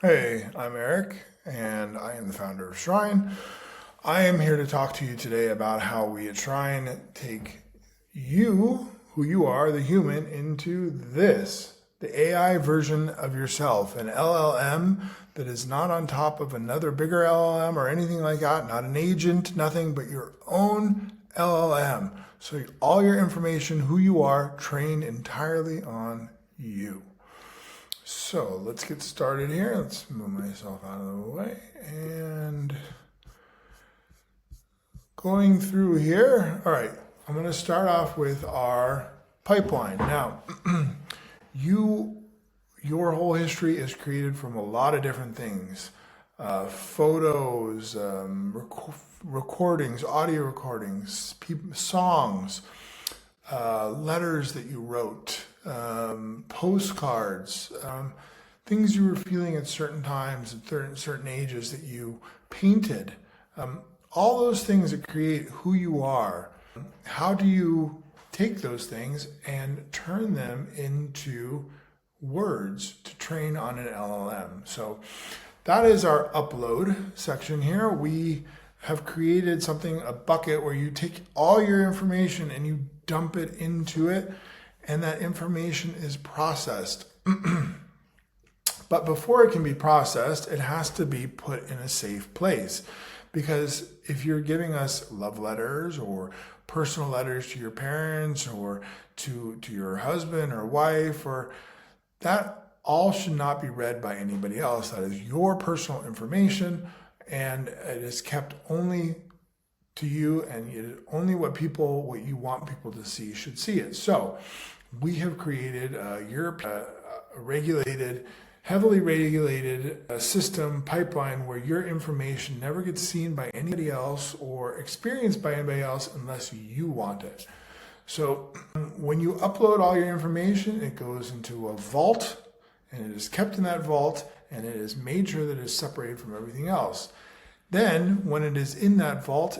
Hey, I'm Eric, and I am the founder of Shryn. I am here to talk to you today about how we at Shryn take you, who you are, the human, into this, the AI version of yourself, an LLM that is not on top of another bigger LLM or anything like that, not an agent, nothing, but your own LLM. So all your information, who you are, trained entirely on you. So let's get started here. Let's move myself out of the way and going through here. All right, I'm going to start off with our pipeline. Now, your whole history is created from a lot of different things. Photos, recordings, audio recordings, songs, letters that you wrote, postcards, things you were feeling at certain times, at certain ages that you painted. All those things that create who you are. How do you take those things and turn them into words to train on an LLM? So that is our upload section here. We have created something, a bucket where you take all your information and you dump it into it, and that information is processed. But before it can be processed, it has to be put in a safe place. Because if you're giving us love letters or personal letters to your parents or to your husband or wife, or that all should not be read by anybody else. That is your personal information, and it is kept only to you, and it is only what you want people to see should see it. So we have created a regulated, heavily regulated system pipeline where your information never gets seen by anybody else or experienced by anybody else unless you want it. So when you upload all your information, it goes into a vault, and it is kept in that vault, and it is made sure that it is separated from everything else. Then, when it is in that vault,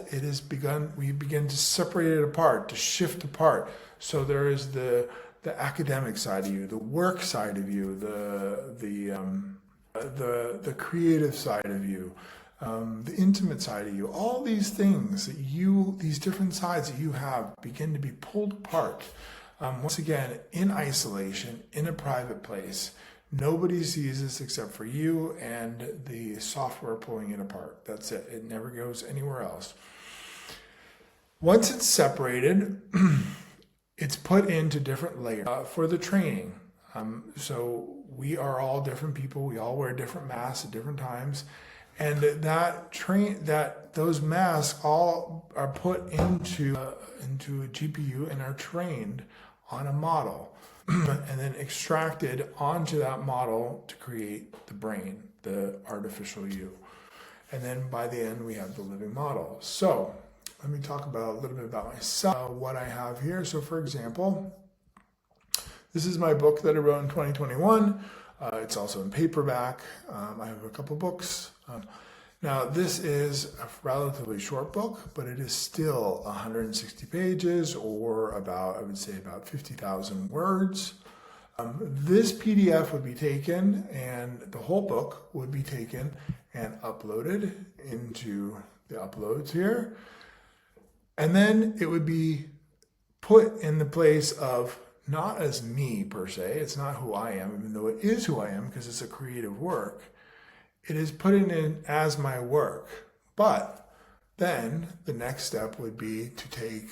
we begin to separate it apart, to shift apart. So there is the academic side of you, the work side of you, the creative side of you, the intimate side of you. All these things these different sides that you have begin to be pulled apart. Once again, in isolation, in a private place. Nobody sees this except for you and the software pulling it apart. That's it. It never goes anywhere else. Once it's separated, it's put into different layers for the training. So we are all different people. We all wear different masks at different times. And those masks all are put into a GPU and are trained on a model. And then extracted onto that model to create the brain, the artificial you. And then by the end, we have the living model. So let me talk a little bit about myself, what I have here. So for example, this is my book that I wrote in 2021. It's also in paperback. I have a couple books. Now, this is a relatively short book, but it is still 160 pages, or I would say about 50,000 words. This PDF would be taken, and the whole book would be taken and uploaded into the uploads here. And then it would be put in the place of, not as me per se, it's not who I am, even though it is who I am because it's a creative work. It is put in as my work. But then the next step would be to take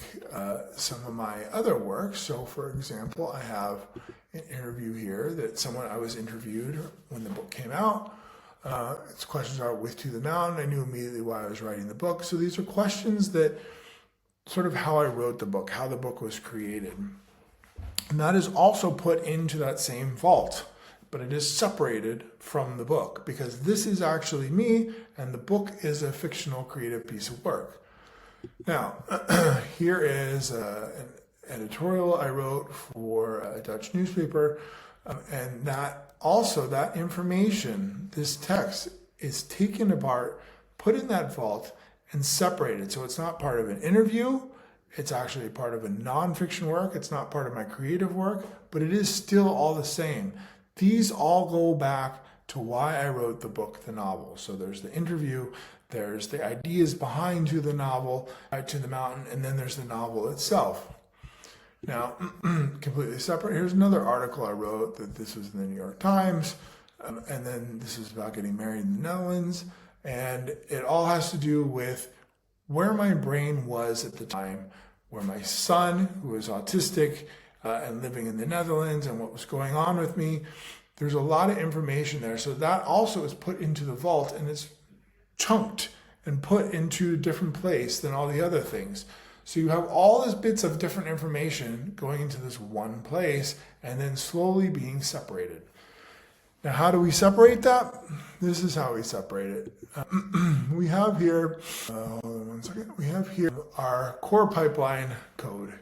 some of my other work. So for example, I have an interview here that I was interviewed when the book came out. Its questions are with to the mountain. I knew immediately why I was writing the book. So these are questions that sort of how I wrote the book, how the book was created. And that is also put into that same vault, but it is separated from the book because this is actually me and the book is a fictional creative piece of work. Now, here is an editorial I wrote for a Dutch newspaper, and that information, this text, is taken apart, put in that vault, and separated. So it's not part of an interview. It's actually part of a nonfiction work. It's not part of my creative work, but it is still all the same. These all go back to why I wrote the book, the novel. So there's the interview, there's the ideas behind to the novel, to the mountain, and then there's the novel itself. Now, completely separate. Here's another article I wrote that this was in the New York Times, and then this is about getting married in the Netherlands, and it all has to do with where my brain was at the time, where my son, who was autistic and living in the Netherlands, and what was going on with me. There's a lot of information there. So that also is put into the vault, and it's chunked and put into a different place than all the other things. So you have all these bits of different information going into this one place and then slowly being separated. Now, how do we separate that? This is how we separate it. We have here, hold on one second. We have here our core pipeline code.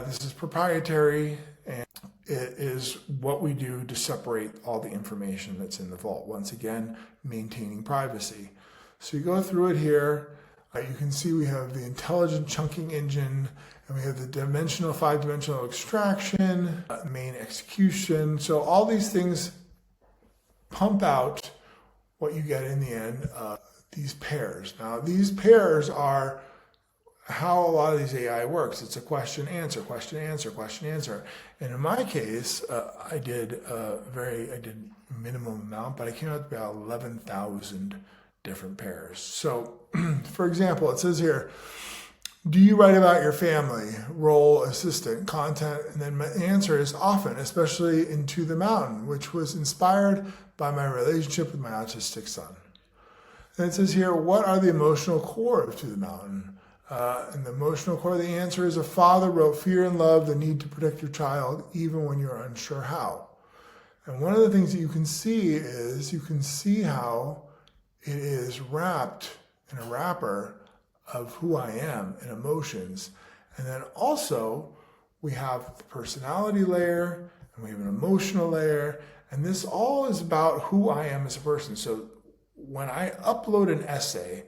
This is proprietary, and it is what we do to separate all the information that's in the vault. Once again, maintaining privacy. So you go through it here. You can see we have the intelligent chunking engine, and we have the five-dimensional extraction, main execution. So all these things pump out what you get in the end, these pairs. Now, these pairs are how a lot of these AI works. It's a question, answer, question, answer, question, answer. And in my case, I did minimum amount, but I came out to about 11,000 different pairs. So, for example, it says here, do you write about your family, role, assistant, content? And then my answer is often, especially in To the Mountain, which was inspired by my relationship with my autistic son. And it says here, what are the emotional core of To the Mountain? And the emotional core, the answer is a father wrote fear and love, the need to protect your child, even when you're unsure how. And one of the things that you can see is, you can see how it is wrapped in a wrapper of who I am and emotions. And then also we have the personality layer, and we have an emotional layer, and this all is about who I am as a person. So when I upload an essay,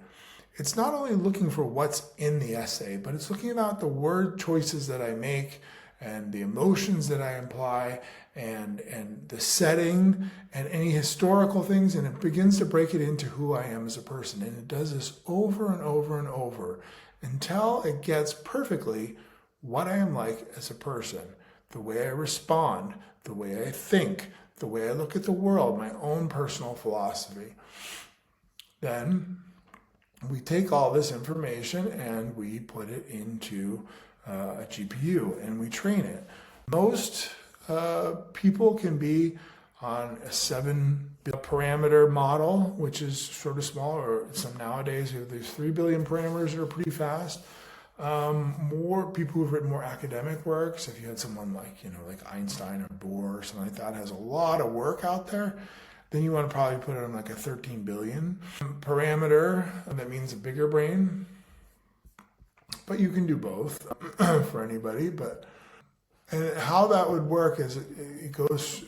it's not only looking for what's in the essay, but it's looking about the word choices that I make and the emotions that I imply and the setting and any historical things, and it begins to break it into who I am as a person. And it does this over and over and over until it gets perfectly what I am like as a person, the way I respond, the way I think, the way I look at the world, my own personal philosophy. Then we take all this information and we put it into a GPU and we train it. Most people can be on a 7 parameter model, which is sort of small, or some nowadays we have these 3 billion parameters that are pretty fast. More people who've written more academic works, if you had someone like, like Einstein or Bohr or something like that, has a lot of work out there, then you want to probably put it on like a 13 billion parameter. That means a bigger brain, but you can do both for anybody. And how that would work is it goes,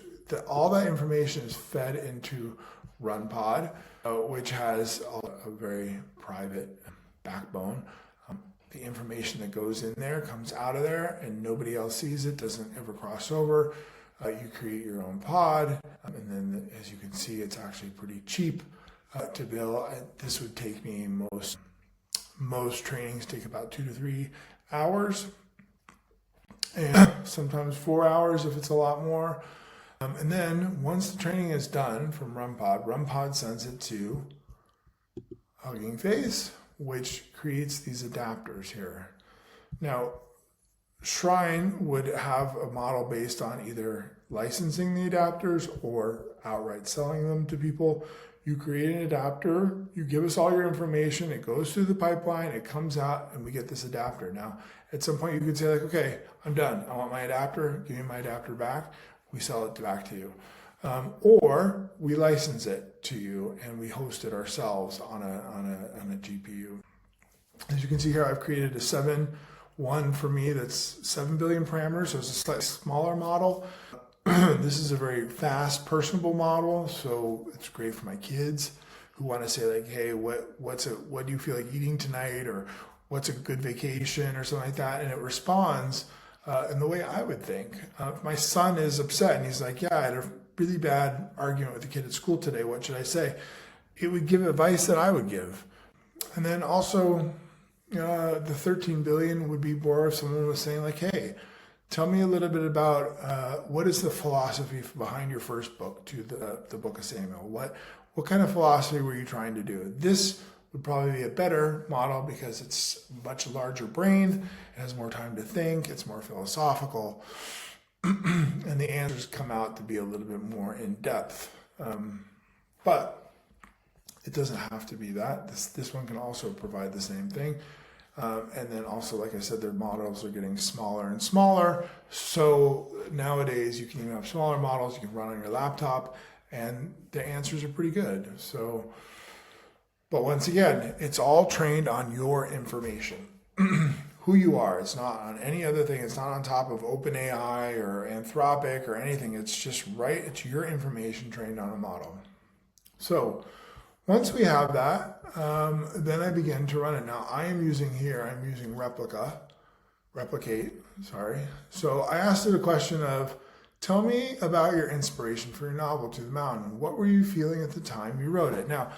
all that information is fed into RunPod, which has a very private backbone. The information that goes in there comes out of there and nobody else sees it, doesn't ever cross over. You create your own pod, and then as you can see, it's actually pretty cheap to build. This would take me, most trainings take about 2 to 3 hours, and sometimes 4 hours if it's a lot more. And then once the training is done from RunPod sends it to Hugging Face, which creates these adapters here. Now, Shryn would have a model based on either licensing the adapters or outright selling them to people. You create an adapter, you give us all your information, it goes through the pipeline, it comes out, and we get this adapter. Now, at some point you could say like, okay, I'm done. I want my adapter, give me my adapter back. We sell it back to you. Or we license it to you and we host it ourselves on a GPU. As you can see here, I've created a 7.1 for me that's 7 billion parameters, so it's a slightly smaller model. This is a very fast, personable model, so it's great for my kids who want to say like, hey, what do you feel like eating tonight, or what's a good vacation or something like that, and it responds in the way I would think. If my son is upset and he's like, yeah, I had a really bad argument with a kid at school today. What should I say? It would give advice that I would give. And then also, the 13 billion would be more if someone was saying like, hey, tell me a little bit about what is the philosophy behind your first book, to the Book of Samuel? What kind of philosophy were you trying to do? This would probably be a better model because it's a much larger brain, it has more time to think, it's more philosophical, and the answers come out to be a little bit more in depth. But it doesn't have to be that. This one can also provide the same thing. And then also, like I said, their models are getting smaller and smaller. So nowadays you can even have smaller models you can run on your laptop, and the answers are pretty good. So, but once again, it's all trained on your information, who you are. It's not on any other thing. It's not on top of OpenAI or Anthropic or anything. It's just it's your information trained on a model. So once we have that, then I begin to run it. Now I'm using Replicate, sorry. So I asked it a question of, tell me about your inspiration for your novel, To the Mountain. What were you feeling at the time you wrote it? Now,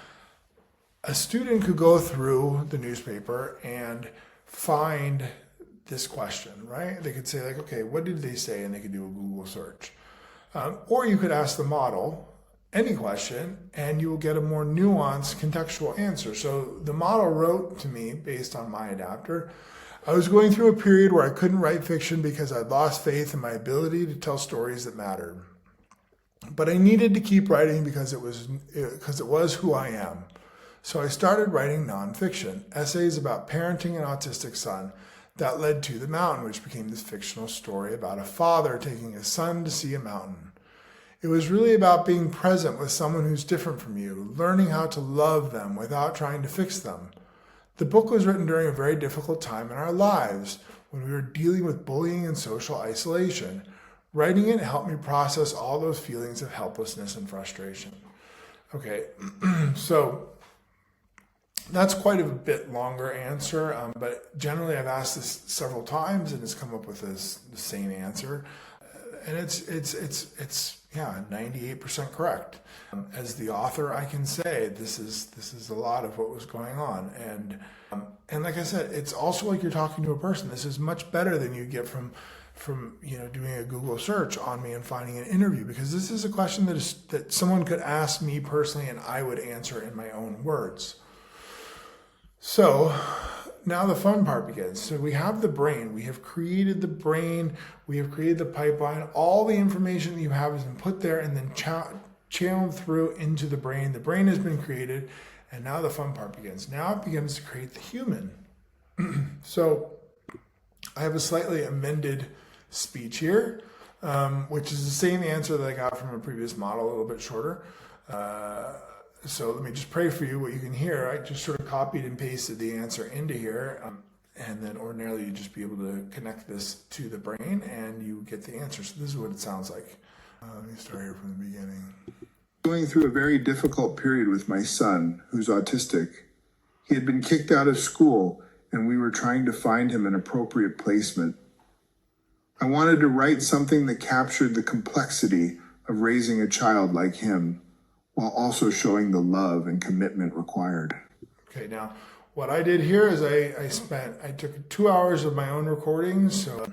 a student could go through the newspaper and find this question, right? They could say like, okay, what did they say? And they could do a Google search. Or you could ask the model any question and you will get a more nuanced contextual answer. So the model wrote to me based on my adapter. I was going through a period where I couldn't write fiction because I'd lost faith in my ability to tell stories that mattered. But I needed to keep writing because it was who I am. So I started writing nonfiction, essays about parenting an autistic son that led to The Mountain, which became this fictional story about a father taking his son to see a mountain. It was really about being present with someone who's different from you, learning how to love them without trying to fix them. The book was written during a very difficult time in our lives when we were dealing with bullying and social isolation. Writing it helped me process all those feelings of helplessness and frustration. Okay, so that's quite a bit longer answer, but generally I've asked this several times and it's come up with the same answer. And it's 98% correct. As the author, I can say this is a lot of what was going on, and like I said, it's also like you're talking to a person. This is much better than you get from doing a Google search on me and finding an interview, because this is a question that someone could ask me personally and I would answer in my own words. So now the fun part begins. So we have the brain. We have created the brain. We have created the pipeline. All the information that you have has been put there and then channeled through into the brain. The brain has been created, and now the fun part begins. Now it begins to create the human. So I have a slightly amended speech here, which is the same answer that I got from a previous model, a little bit shorter. So let me just pray for you what you can hear. I just sort of copied and pasted the answer into here. And then ordinarily you'd just be able to connect this to the brain and you get the answer. So this is what it sounds like. Let me start here from the beginning. Going through a very difficult period with my son, who's autistic. He had been kicked out of school and we were trying to find him an appropriate placement. I wanted to write something that captured the complexity of raising a child like him, while also showing the love and commitment required. Okay, now what I did here is I took 2 hours of my own recordings. So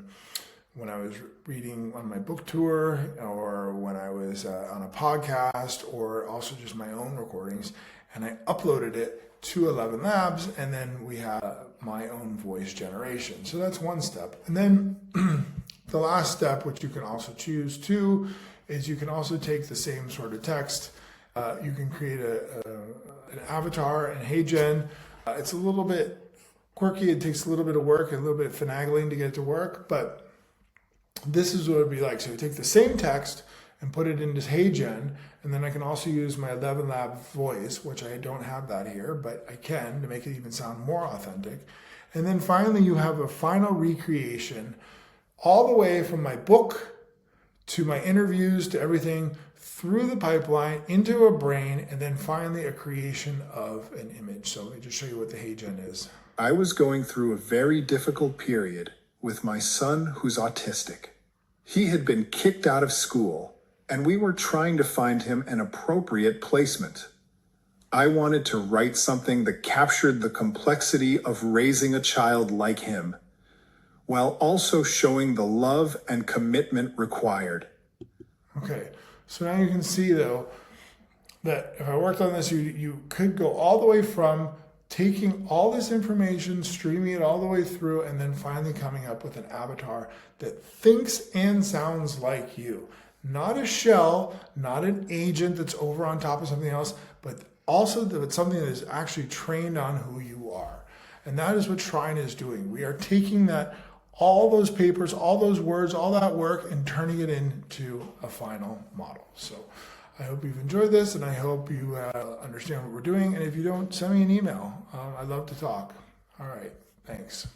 when I was reading on my book tour, or when I was on a podcast, or also just my own recordings, and I uploaded it to 11 Labs, and then we had my own voice generation. So that's one step. And then the last step, which you can also choose to, is you can also take the same sort of text. You can create an avatar in HeyGen. It's a little bit quirky. It takes a little bit of work and a little bit of finagling to get it to work, but this is what it would be like. So you take the same text and put it into HeyGen, and then I can also use my 11 Lab voice, which I don't have that here, but I can, to make it even sound more authentic. And then finally, you have a final recreation all the way from my book to my interviews to everything, through the pipeline into a brain, and then finally a creation of an image. So let me just show you what the HeyGen is. I was going through a very difficult period with my son who's autistic. He had been kicked out of school and we were trying to find him an appropriate placement. I wanted to write something that captured the complexity of raising a child like him, while also showing the love and commitment required. Okay, so now you can see though that if I worked on this, you could go all the way from taking all this information, streaming it all the way through, and then finally coming up with an avatar that thinks and sounds like you. Not a shell, not an agent that's over on top of something else, but also something that is actually trained on who you are. And that is what Shryn is doing. We are taking that, all those papers, all those words, all that work, and turning it into a final model. So I hope you've enjoyed this, and I hope you understand what we're doing. And if you don't, send me an email. I'd love to talk. All right, thanks.